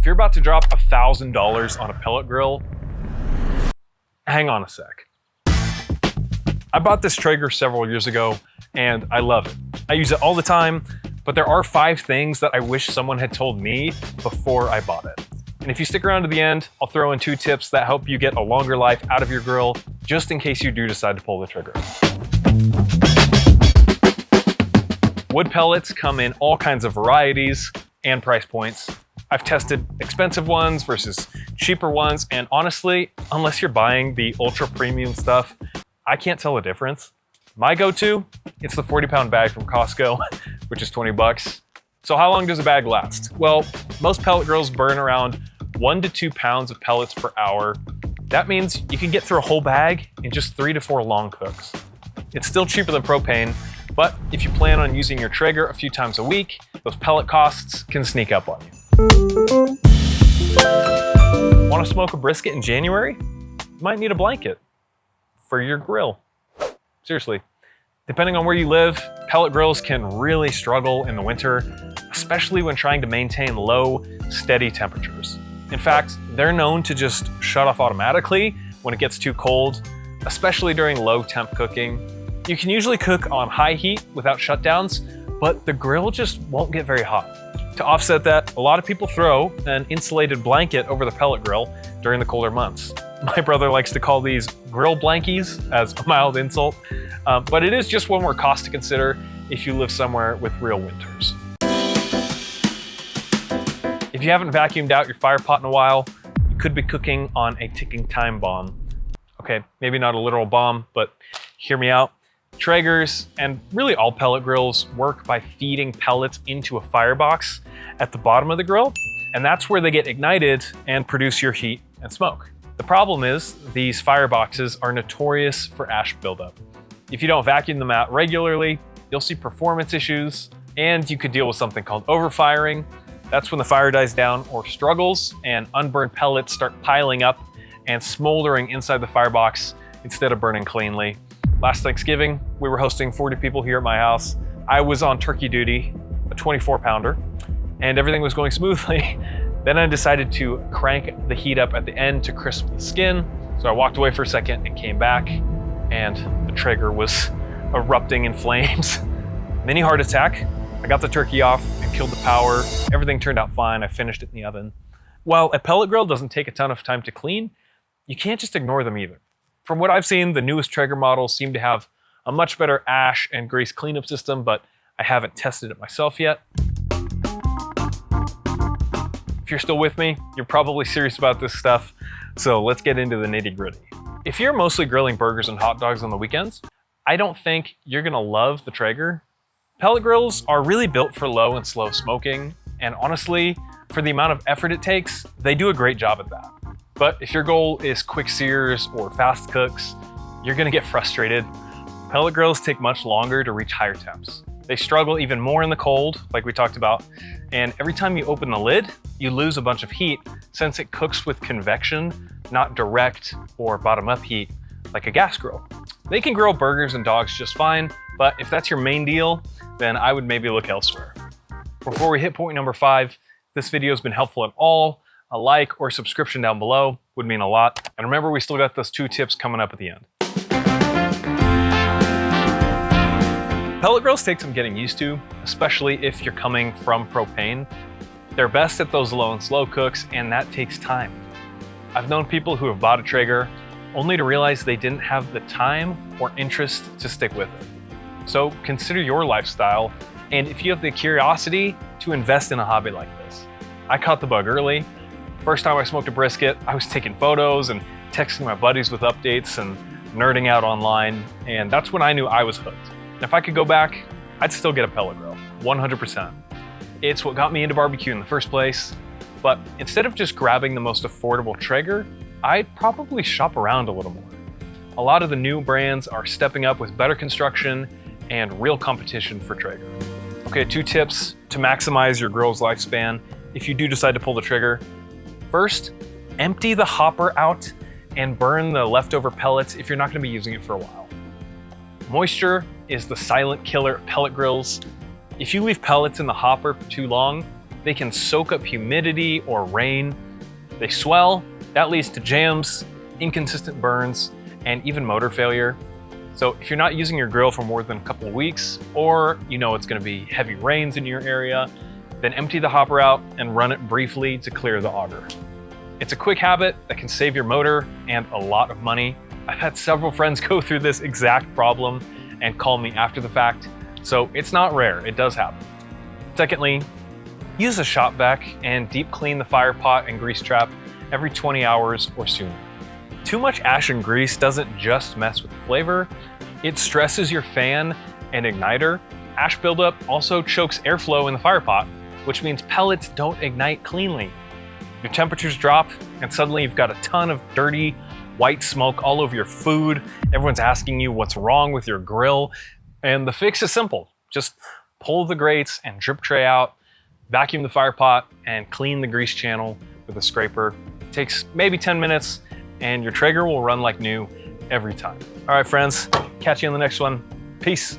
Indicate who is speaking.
Speaker 1: If you're about to drop $1,000 on a pellet grill, hang on a sec. I bought this Traeger several years ago and I love it. I use it all the time, but there are 5 things that I wish someone had told me before I bought it. And if you stick around to the end, I'll throw in 2 tips that help you get a longer life out of your grill, just in case you do decide to pull the trigger. Wood pellets come in all kinds of varieties and price points. I've tested expensive ones versus cheaper ones, and honestly, unless you're buying the ultra premium stuff, I can't tell the difference. My go-to, it's the 40-pound bag from Costco, which is 20 bucks. So how long does a bag last? Well, most pellet grills burn around 1 to 2 pounds of pellets per hour. That means you can get through a whole bag in just 3 to 4 long cooks. It's still cheaper than propane, but if you plan on using your Traeger a few times a week, those pellet costs can sneak up on you. Want to smoke a brisket in January? You might need a blanket for your grill. Seriously, depending on where you live, pellet grills can really struggle in the winter, especially when trying to maintain low, steady temperatures. In fact, they're known to just shut off automatically when it gets too cold, especially during low temp cooking. You can usually cook on high heat without shutdowns, but the grill just won't get very hot. To offset that, a lot of people throw an insulated blanket over the pellet grill during the colder months. My brother likes to call these grill blankies as a mild insult, but it is just one more cost to consider if you live somewhere with real winters. If you haven't vacuumed out your fire pot in a while, you could be cooking on a ticking time bomb. Okay, maybe not a literal bomb, but hear me out. Traegers, and really all pellet grills, work by feeding pellets into a firebox at the bottom of the grill, and that's where they get ignited and produce your heat and smoke. The problem is, these fireboxes are notorious for ash buildup. If you don't vacuum them out regularly, you'll see performance issues, and you could deal with something called overfiring. That's when the fire dies down or struggles, and unburned pellets start piling up and smoldering inside the firebox instead of burning cleanly. Last Thanksgiving, we were hosting 40 people here at my house. I was on turkey duty, a 24-pounder, and everything was going smoothly. Then I decided to crank the heat up at the end to crisp the skin. So I walked away for a second and came back, and the Traeger was erupting in flames. Mini heart attack. I got the turkey off and killed the power. Everything turned out fine. I finished it in the oven. While a pellet grill doesn't take a ton of time to clean, you can't just ignore them either. From what I've seen, the newest Traeger models seem to have a much better ash and grease cleanup system, but I haven't tested it myself yet. If you're still with me, you're probably serious about this stuff, so let's get into the nitty-gritty. If you're mostly grilling burgers and hot dogs on the weekends, I don't think you're gonna love the Traeger. Pellet grills are really built for low and slow smoking, and honestly, for the amount of effort it takes, they do a great job at that. But if your goal is quick sears or fast cooks, you're gonna get frustrated. Pellet grills take much longer to reach higher temps. They struggle even more in the cold, like we talked about, and every time you open the lid, you lose a bunch of heat since it cooks with convection, not direct or bottom-up heat like a gas grill. They can grill burgers and dogs just fine, but if that's your main deal, then I would maybe look elsewhere. Before we hit point number 5, if this video has been helpful at all, a like or subscription down below would mean a lot. And remember, we still got those 2 tips coming up at the end. Pellet grills take some getting used to, especially if you're coming from propane. They're best at those low and slow cooks, and that takes time. I've known people who have bought a Traeger only to realize they didn't have the time or interest to stick with it. So consider your lifestyle, and if you have the curiosity to invest in a hobby like this. I caught the bug early. First time I smoked a brisket, I was taking photos and texting my buddies with updates and nerding out online, and that's when I knew I was hooked. And if I could go back, I'd still get a pellet grill, 100%. It's what got me into barbecue in the first place, but instead of just grabbing the most affordable Traeger, I'd probably shop around a little more. A lot of the new brands are stepping up with better construction and real competition for Traeger. Okay, 2 tips to maximize your grill's lifespan if you do decide to pull the trigger. First, empty the hopper out and burn the leftover pellets if you're not going to be using it for a while. Moisture is the silent killer of pellet grills. If you leave pellets in the hopper for too long, they can soak up humidity or rain. They swell, that leads to jams, inconsistent burns, and even motor failure. So if you're not using your grill for more than a couple of weeks, or you know it's gonna be heavy rains in your area, then empty the hopper out and run it briefly to clear the auger. It's a quick habit that can save your motor and a lot of money. I've had several friends go through this exact problem and call me after the fact, so it's not rare, it does happen. Secondly, use a shop vac and deep clean the fire pot and grease trap every 20 hours or sooner. Too much ash and grease doesn't just mess with the flavor, it stresses your fan and igniter. Ash buildup also chokes airflow in the fire pot, which means pellets don't ignite cleanly. Your temperatures drop, and suddenly you've got a ton of dirty, white smoke all over your food. Everyone's asking you what's wrong with your grill, and the fix is simple. Just pull the grates and drip tray out, vacuum the fire pot, and clean the grease channel with a scraper. It takes maybe 10 minutes, and your Traeger will run like new every time. All right, friends, catch you on the next one. Peace.